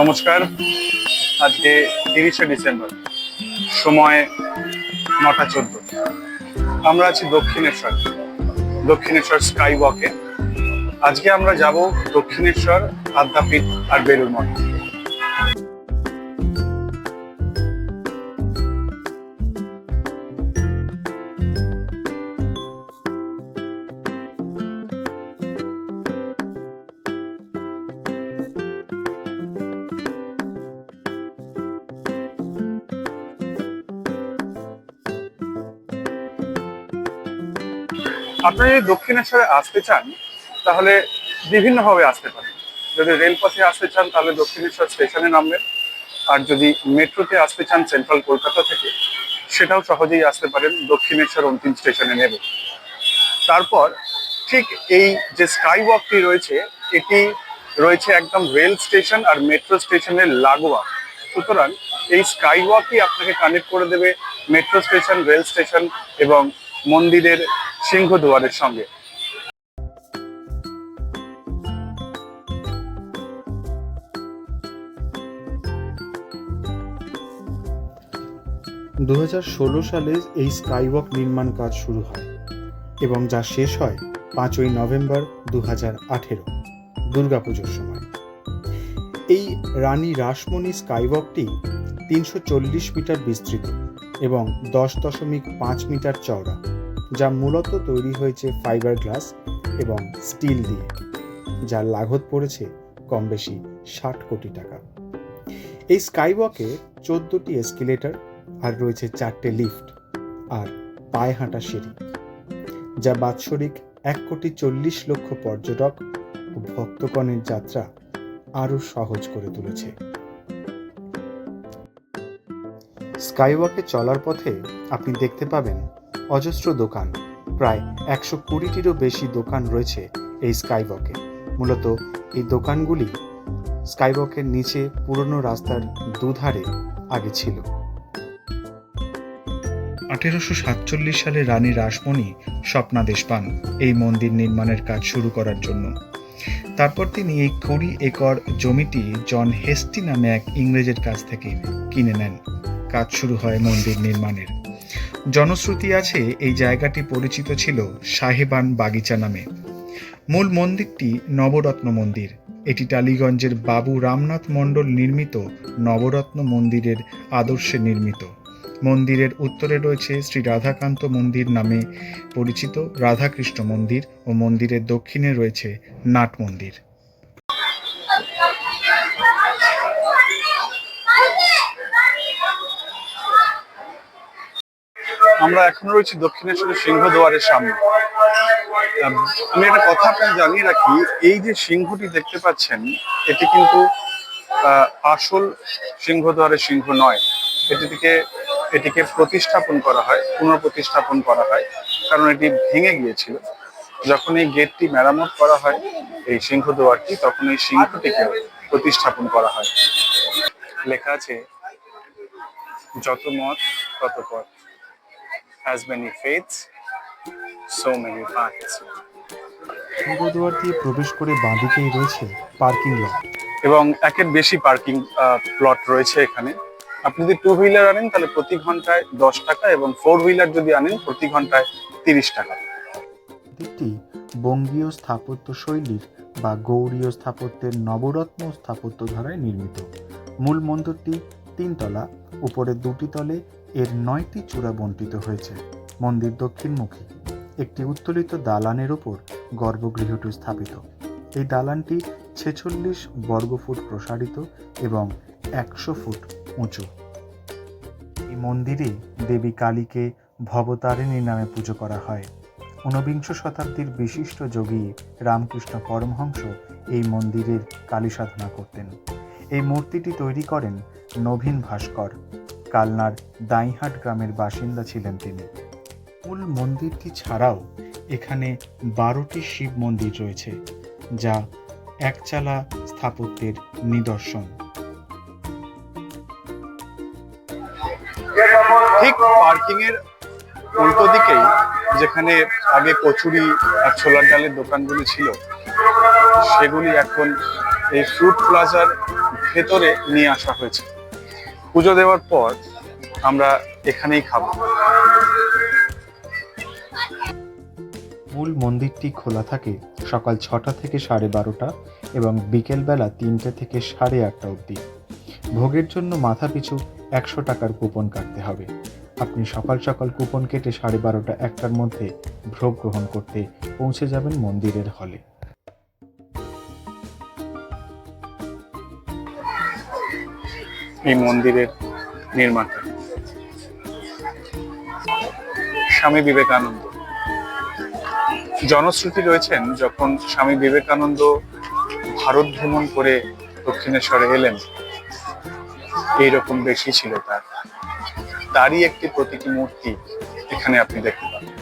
নমস্কার। আজকে 30শে ডিসেম্বর, সময় 9:14। আমরা আছি দক্ষিণেশ্বর স্কাই ওয়াকে। আজকে আমরা যাব দক্ষিণেশ্বর, আদ্যাপীঠ আর বেলুড় মঠ। আপনারা যদি দক্ষিণেশ্বরে আসতে চান তাহলে বিভিন্নভাবে আসতে পারেন। যদি রেলপথে আসতে চান তাহলে দক্ষিণেশ্বর স্টেশনে নামবেন, আর যদি মেট্রোতে আসতে চান সেন্ট্রাল কলকাতা থেকে, সেটাও সহজেই আসতে পারেন, দক্ষিণেশ্বর অন্তিম স্টেশনে নেবে। তারপর ঠিক এই যে স্কাই ওয়াকটি রয়েছে, এটি রয়েছে একদম রেল স্টেশন আর মেট্রো স্টেশনের লাগোয়া। সুতরাং এই স্কাই ওয়াকই আপনাকে কানেক্ট করে দেবে মেট্রো স্টেশন, রেল স্টেশন এবং মন্দিরের সিংহদুয়ারের সঙ্গে। 2016 সালে এই স্কাইওয়াক নির্মাণ কাজ শুরু হয় এবং যা শেষ হয় 5ই নভেম্বর 2018 দুর্গাপুজোর সময়। এই রানী রাসমণি স্কাইওয়াকটি 340 মিটার বিস্তৃত এবং 10.5 মিটার চওড়া, যা মূলত তৈরি হয়েছে ফাইবার গ্লাস এবং স্টিল দিয়ে, যার লাগত পড়েছে কম বেশি 60 কোটি টাকা। এই স্কাইওয়াকে 14টি এসকেলেটর আর রয়েছে 4টে লিফট আর পায়ে হাঁটা সিঁড়ি, যা বাৎসরিক 1,40,00,000 পর্যটক ও ভক্তগণের যাত্রা আরও সহজ করে তুলেছে। স্কাইওয়াকে চলার পথে আপনি দেখতে পাবেন অজস্র দোকান। প্রায় 120টিরও বেশি দোকান রয়েছে এই স্কাইওয়াকে। মূলত এই দোকানগুলি স্কাইওয়াকের নিচে পুরনো রাস্তার দুধারে আগে ছিল। 1847 সালে রানী রাসমণি স্বপ্নাদেশ পান এই মন্দির নির্মাণের কাজ শুরু করার জন্য। তারপর তিনি এই 20 একর জমিটি জন হেস্টি নামে এক ইংরেজের কাছ থেকে কিনে নেন। কাজ শুরু হয় মন্দির নির্মাণের। জনশ্রুতি আছে এই জায়গাটি পরিচিত ছিল সাহেবান বাগিচা নামে। মূল মন্দিরটি নবরত্ন মন্দির। এটি টালিগঞ্জের বাবু রামনাথ মণ্ডল নির্মিত নবরত্ন মন্দিরের আদর্শে নির্মিত। মন্দিরের উত্তরে রয়েছে শ্রী রাধাকান্ত মন্দির নামে পরিচিত রাধাকৃষ্ণ মন্দির ও মন্দিরের দক্ষিণে রয়েছে নাট মন্দির। আমরা এখন রয়েছি দক্ষিণেশ্বরের সিংহদুয়ারের সামনে। আমি একটা কথা আপনাকে জানিয়ে রাখি, এই যে সিংহটি দেখতে পাচ্ছেন, এটি কিন্তু আসল সিংহদুয়ারের সিংহ নয়। এটিকে প্রতিস্থাপন করা হয়, পুনঃপ্রতিস্থাপন করা হয়, কারণ এটি ভেঙে গিয়েছিল। যখন এই গেটটি মেরামত করা হয়, এই সিংহদুয়ারটি, তখন এই সিংহটিকে প্রতিস্থাপন করা হয়। লেখা আছে, যত মত তত পথ, as many faiths so many paths। সিংহদুয়ার দিয়ে প্রবেশ করে বাঁদিকেই রয়েছে পার্কিং লট এবং একের বেশি পার্কিং প্লট রয়েছে এখানে। আপনি যদি 2 হুইলার আনেন তাহলে প্রতি ঘন্টায় 10 টাকা এবং 4 হুইলার যদি আনেন প্রতি ঘন্টায় 30 টাকা। মন্দিরটি বঙ্গীয় স্থাপত্য শৈলীর বা গৌড়ীয় স্থাপত্যের নবরত্ন স্থাপত্য ধারায় নির্মিত। মূল মন্দিরটি 3 তলা, উপরের 2টি তলে এর 9টি চূড়া বণ্টিত হয়েছে। মন্দির দক্ষিণমুখী। একটি উত্তোলিত দালানের ওপর গর্ভগৃহটি স্থাপিত। এই দালানটি 46 বর্গফুট প্রসারিত এবং 100 ফুট উঁচু। এই মন্দিরে দেবী কালীকে ভবতারিণী নামে পুজো করা হয়। 19বিংশ শতাব্দীর বিশিষ্ট যোগী রামকৃষ্ণ পরমহংস এই মন্দিরের কালী সাধনা করতেন। এই মূর্তিটি তৈরি করেন নবীন ভাস্কর। কালনার দাইহাট গ্রামের বাসিন্দা ছিলেন তিনি। মূল মন্দিরটি ছাড়াও এখানে 12টি শিব মন্দির রয়েছে, যা একচালা স্থাপত্যের নিদর্শন। ঠিক পার্কিং এর উল্টো দিকেই, যেখানে আগে কচুরি আর ছোলার ডালের দোকানগুলি ছিল, সেগুলি এখন এই ফ্রুট প্লাজার ভেতরে নিয়ে আসা হয়েছে। পুজো দেওয়ার পর আমরা এখানেই খাবো। মূল মন্দিরটি খোলা থাকে সকাল 6টা থেকে 12:30 এবং বিকেলবেলা 3টে থেকে 8:30 অবধি। ভোগের জন্য মাথা পিছু 100 টাকার কুপন কাটতে হবে। আপনি সকাল সকাল কুপন কেটে 12:30 1টার মধ্যে ভোগ গ্রহণ করতে পৌঁছে যাবেন মন্দিরের হলে। এই মন্দিরের নির্মাতা স্বামী বিবেকানন্দ। জনশ্রুতি রয়েছেন যখন স্বামী বিবেকানন্দ ভারত ভ্রমণ করে দক্ষিণেশ্বরে এলেন, এইরকম বেশি ছিল তারই একটি প্রতীকী মূর্তি এখানে আপনি দেখতে পাবেন।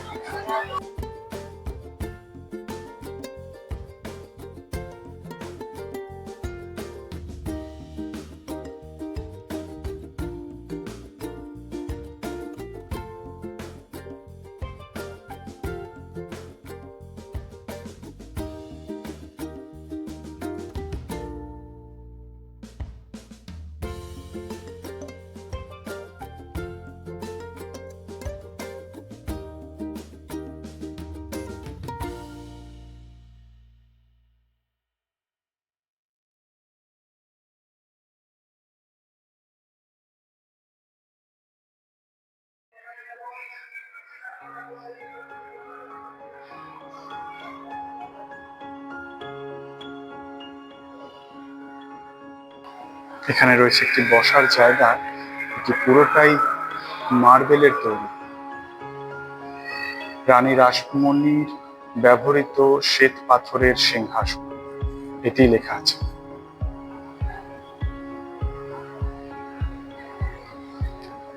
এখানে রয়েছে একটি বসার জায়গা, এটি পুরোটাই মার্বেলের তৈরি। রানী রাসমণির ব্যবহৃত শ্বেত পাথরের সিংহাসন, এটি লেখা আছে।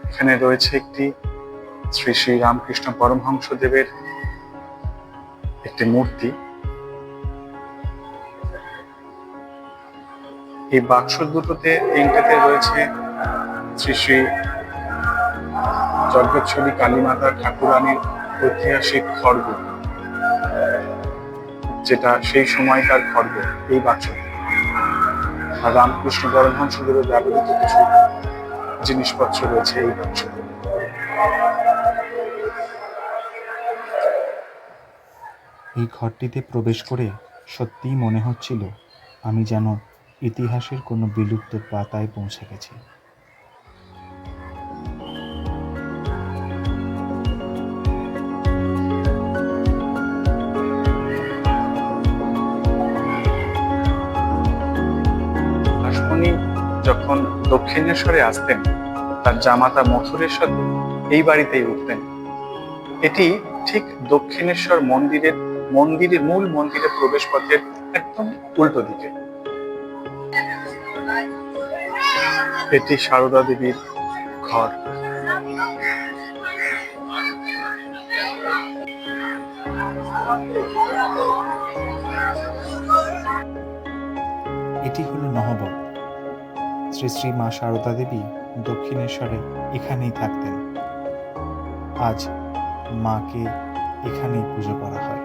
এখানে রয়েছে একটি শ্রী শ্রী রামকৃষ্ণ পরমহংসদেবের একটি মূর্তি। এই বাক্স দুটোতে তিনটেতে রয়েছে শ্রী শ্রী জগৎছবি কালীমাতা ঠাকুরানীর ঐতিহাসিক খড়গ, যেটা সেই সময়কার খড়গ এই বাক্সতে। আর রামকৃষ্ণ পরমহংসদেবের ব্যবহৃত কিছু জিনিসপত্র রয়েছে এই বাক্সতে। এই ঘরটিতে প্রবেশ করে সত্যিই মনে হচ্ছিল আমি যেন ইতিহাসের কোনো বিলুপ্ত পাতায় পৌঁছে গেছি। রাসমণি যখন দক্ষিণেশ্বরে আসতেন, তার জামাতা মথুরেশ্বর এই বাড়িতেই উঠতেন। এটি ঠিক দক্ষিণেশ্বর মন্দিরের মূল মন্দিরের প্রবেশ পথের একদম উল্টো দিকে। এটি সারদা দেবীর ঘর। এটি হলো নহবত। শ্রী শ্রী মা সারদা দেবী দক্ষিণেশ্বরে এখানেই থাকতেন। আজ মাকে এখানেই পুজো করা হয়।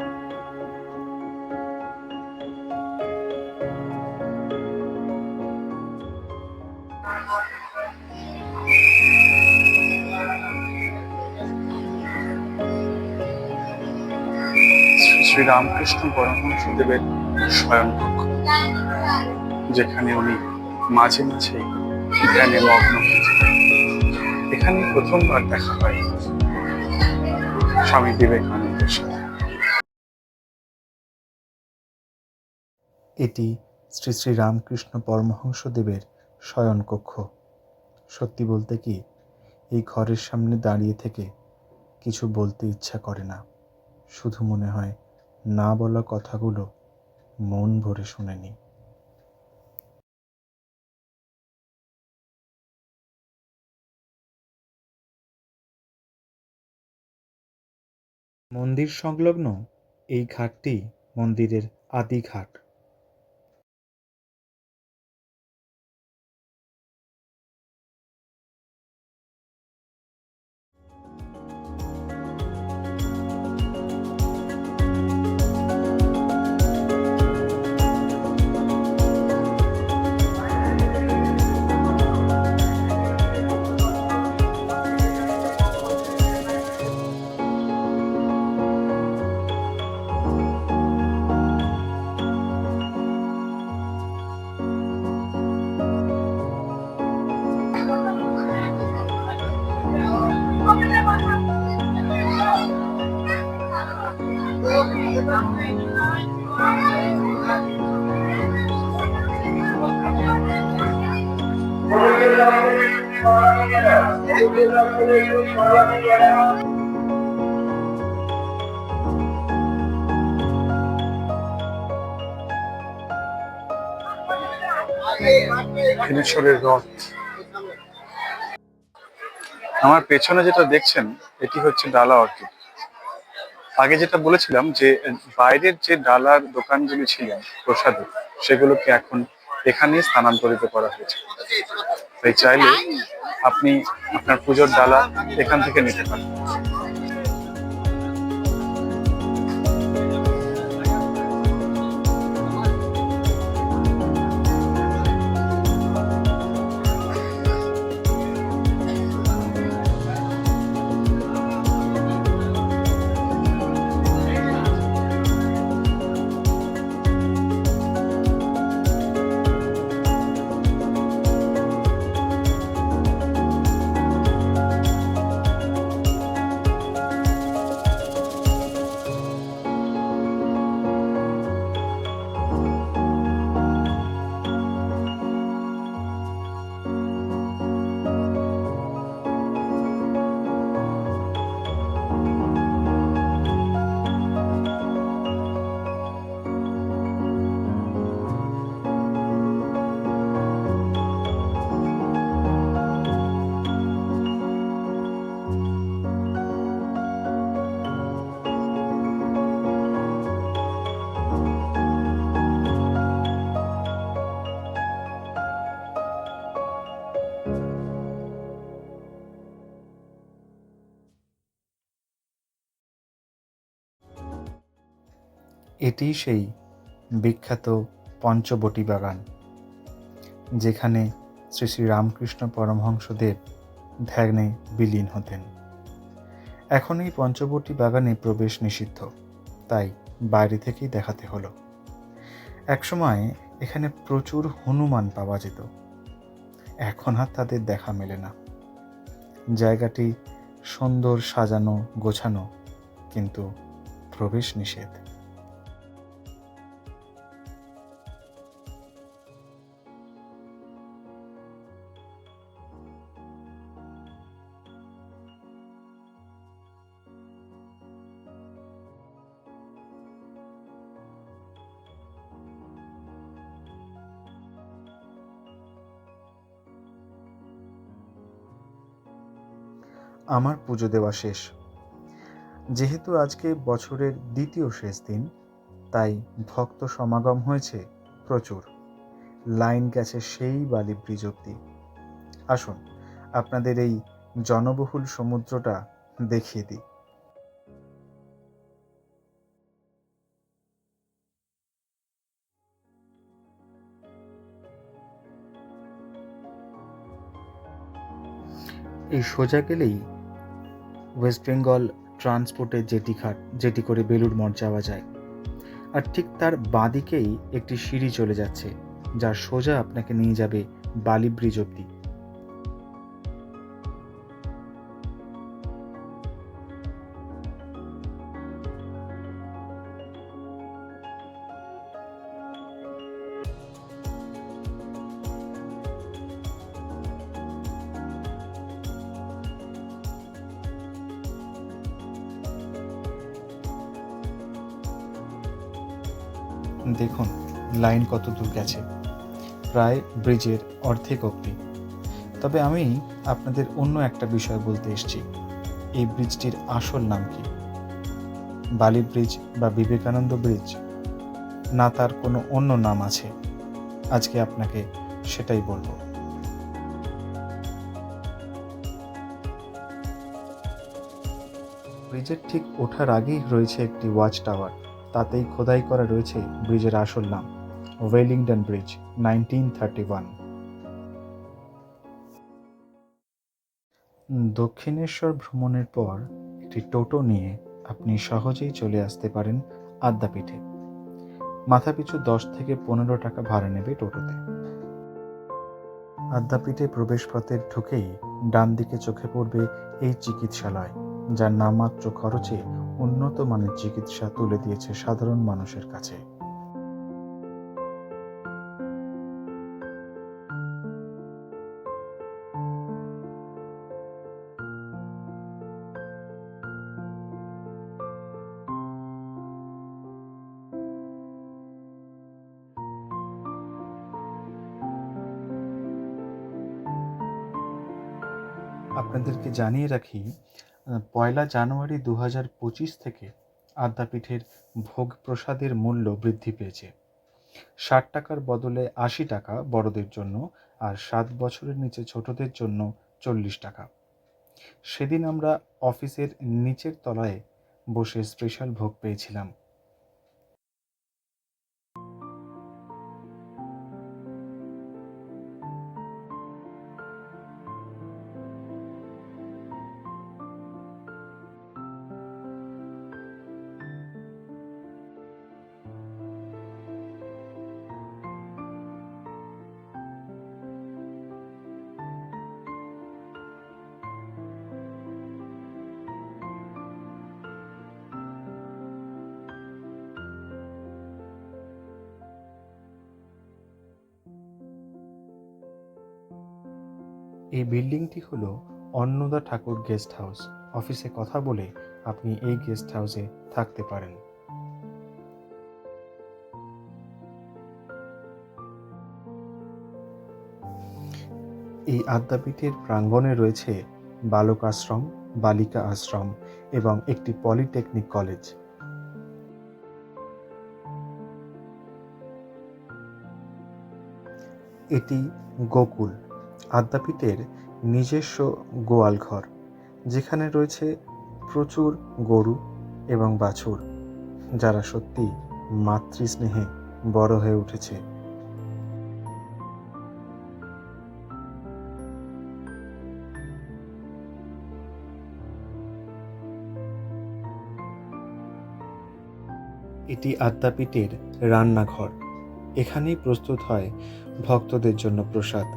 শ্রী রামকৃষ্ণ পরমহংসদেবের শয়নকক্ষ, যেখানে উনি মাঝে মাঝে ধ্যানে মগ্ন হয়েছিলেন। এখানে প্রথমবার দেখা হয় স্বামী বিবেকানন্দের সাথে। এটি শ্রী শ্রী রামকৃষ্ণ পরমহংসদেবের শয়নকক্ষ। সত্যি বলতে কি, এই ঘরের সামনে দাঁড়িয়ে থেকে কিছু বলতে ইচ্ছা করে না, শুধু মনে হয় না বলা কথাগুলো মন ভরে শুনে নি। মন্দির সংলগ্ন এই ঘাটটি মন্দিরের আদি ঘাট। দক্ষিণেশ্বরের রথ। আমার পেছনে যেটা দেখছেন এটি হচ্ছে ডালা অর্কিড। আগে যেটা বলেছিলাম যে বাইরের যে ডালার দোকানগুলি ছিলেন প্রসাদের, সেগুলোকে এখন এখানেই স্থানান্তরিত করা হয়েছে। তাই চাইলে আপনি আপনার পুজোর ডালা এখান থেকে নিতে পারেন। এটি সেই বিখ্যাত পঞ্চবটী বাগান, যেখানে শ্রী শ্রী রামকৃষ্ণ পরমহংসদেব ধ্যানে বিলীন হতেন। এখন এই পঞ্চবটী বাগানে প্রবেশ নিষিদ্ধ, তাই বাইরে থেকেই দেখাতে হলো। একসময় এখানে প্রচুর হনুমান পাওয়া যেত, এখন আর তাদের দেখা মেলে না। জায়গাটি সুন্দর সাজানো গোছানো, কিন্তু প্রবেশ নিষেধ। আমার পুজো দেওয়া শেষ। যেহেতু আজকে বছরের দ্বিতীয় শেষ দিন, তাই ভক্ত সমাগম হয়েছে প্রচুর। লাইন গেছে সেই বালি ব্রিজ অব্দি। আসুন আপনাদের এই জনবহুল সমুদ্রটা দেখিয়ে দিই। এই সোজা গেলেই ওয়েস্ট বেঙ্গল ট্রান্সপোর্টের যেটি করে বেলুড় মঠ যাওয়া যায়। আর ঠিক তার বাঁদিকেই একটি সিঁড়ি চলে যাচ্ছে, যা সোজা আপনাকে নিয়ে যাবে বালি ব্রিজ অব্দি। দেখুন লাইন কত দূর গেছে, প্রায় ব্রিজের অর্ধেক অবধি। তবে আমি আপনাদের অন্য একটা বিষয় বলতে এসেছি। এই ব্রিজটির আসল নাম কি? বালি ব্রিজ বা বিবেকানন্দ ব্রিজ, না তার কোনো অন্য নাম আছে? আজকে আপনাকে সেটাই বলবো। ব্রিজের ঠিক ওঠার আগেই রয়েছে একটি ওয়াচ টাওয়ার, তাতেই খোদাই করা রয়েছে ব্রিজের আসল নাম, ওয়েলিংটন ব্রিজ, 1931। দক্ষিণেশ্বর ভ্রমণের পর একটি টোটো নিয়ে আপনি সহজেই চলে আসতে পারেন আদ্যাপীঠে। মাথাপিছু 10 থেকে 15 টাকা ভাড়া নেবে টোটোতে। আদ্যাপীঠে প্রবেশপথে ঢুকেই ডান দিকে চোখে পড়বে এই চিকিৎসালয়, যার নামমাত্র খরচে উন্নত মানের চিকিৎসা তুলে দিয়েছে সাধারণ মানুষের কাছে। আপনাদেরকে জানিয়ে রাখি, 1 জানুয়ারি 2025 থেকে আদ্যাপীঠের ভোগ প্রসাদের মূল্য বৃদ্ধি পেয়েছে। 60 টাকার বদলে 80 টাকা বড়দের জন্য, আর 7 বছরের নিচে ছোটদের জন্য 40 টাকা। সেদিন আমরা অফিসের নিচের তলায় বসে স্পেশাল ভোগ পেয়েছিলাম। এই বিল্ডিংটি হলো অন্নদা ঠাকুর গেস্ট হাউস। অফিসে কথা বলে আপনি এই গেস্ট হাউসে থাকতে পারেন। এই আদ্যাপীঠের প্রাঙ্গণে রয়েছে বালক আশ্রম, বালিকা আশ্রম এবং একটি পলিটেকনিক কলেজ। এটি গোকুল, আদ্যাপীঠের নিজস্ব গোয়াল ঘর, যেখানে রয়েছে প্রচুর গরু এবং বাছুর, যারা সত্যি মাতৃস্নেহে বড় হয়ে উঠেছে। এটি আদ্যাপীঠের রান্নাঘর। এখানেই প্রস্তুত হয় ভক্তদের জন্য প্রসাদ।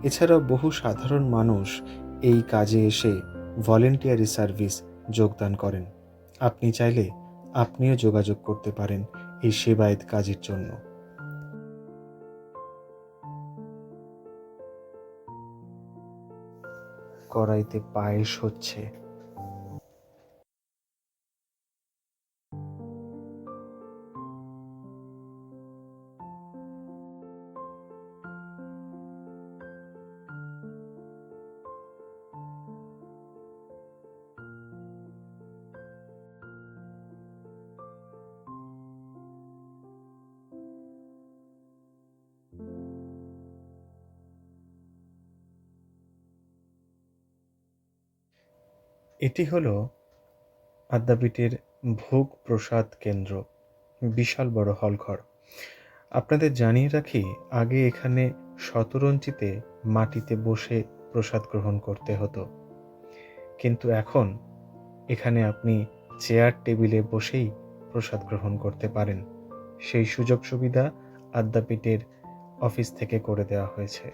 এছাড়াও বহু সাধারণ মানুষ এই কাজে এসে ভলেন্টিয়ারি সার্ভিস যোগদান করেন। আপনি চাইলে আপনিও যোগাযোগ করতে পারেন এই সেবায়েত কাজের জন্য। কড়াইতে পায়েস হচ্ছে। এটি হলো আদ্যাপীঠের ভোগ প্রসাদ কেন্দ্র, বিশাল বড় হলঘর। আপনাদের জানিয়ে রাখি, আগে এখানে শতরঞ্চিতে মাটিতে বসে প্রসাদ গ্রহণ করতে হতো, কিন্তু এখন এখানে আপনি চেয়ার টেবিলে বসেই প্রসাদ গ্রহণ করতে পারেন। সেই সুযোগ সুবিধা আদ্যাপীঠের অফিস থেকে করে দেওয়া হয়েছে।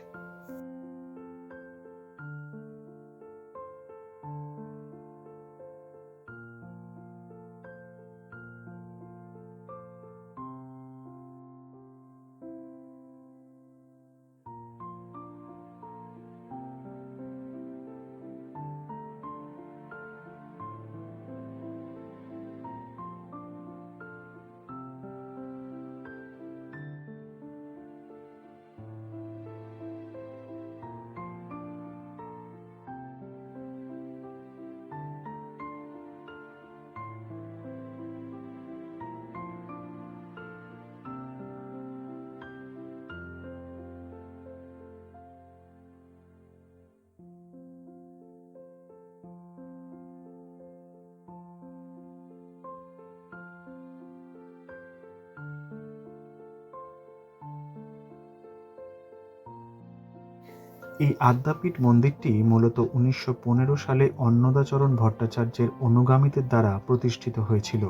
এই আদ্যাপীঠ মন্দিরটি মূলত 1915 সালে অন্নদাচরণ ভট্টাচার্যের অনুগামীদের দ্বারা প্রতিষ্ঠিত হয়েছিল।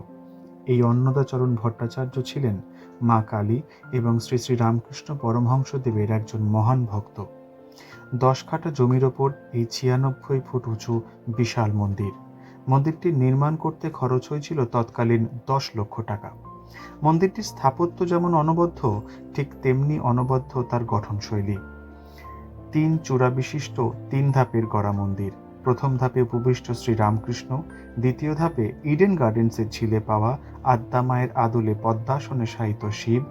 এই অন্নদাচরণ ভট্টাচার্য ছিলেন মা কালী এবং শ্রী শ্রী রামকৃষ্ণ পরমহংসদেবের একজন মহান ভক্ত। 10 কাঠা জমির ওপর এই 96 ফুট উঁচু বিশাল মন্দির। মন্দিরটি নির্মাণ করতে খরচ হয়েছিল তৎকালীন 10 লক্ষ টাকা। মন্দিরটির স্থাপত্য যেমন অনবদ্য, ঠিক তেমনি অনবদ্য তার গঠনশৈলী। 3 চূড়া বিশিষ্ট 3 ধাপের গড়া মন্দির। প্রথম ধাপে উপবিষ্ট শ্রী রামকৃষ্ণ, দ্বিতীয় ধাপে ইডেন গার্ডেন্সের ঝিলে পাওয়া আদ্যা মায়ের আদলে পদ্মাসনে শায়িত শিব,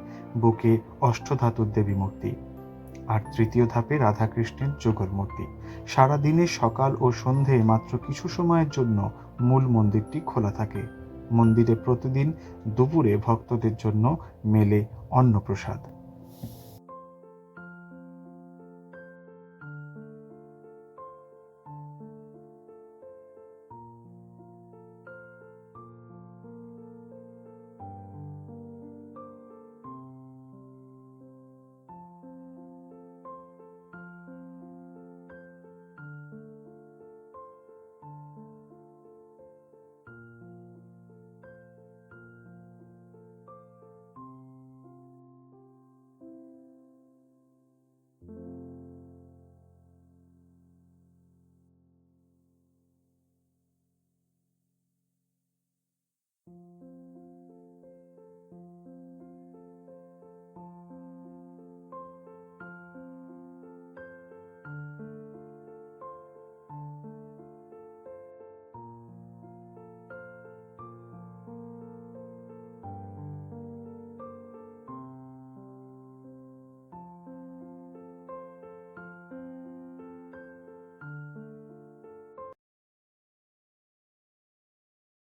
বুকে অষ্টধাতুর দেবী মূর্তি, আর তৃতীয় ধাপে রাধাকৃষ্ণের যুগল মূর্তি। সারাদিনে সকাল ও সন্ধে মাত্র কিছু সময়ের জন্য মূল মন্দিরটি খোলা থাকে। মন্দিরে প্রতিদিন দুপুরে ভক্তদের জন্য মেলে অন্নপ্রসাদ।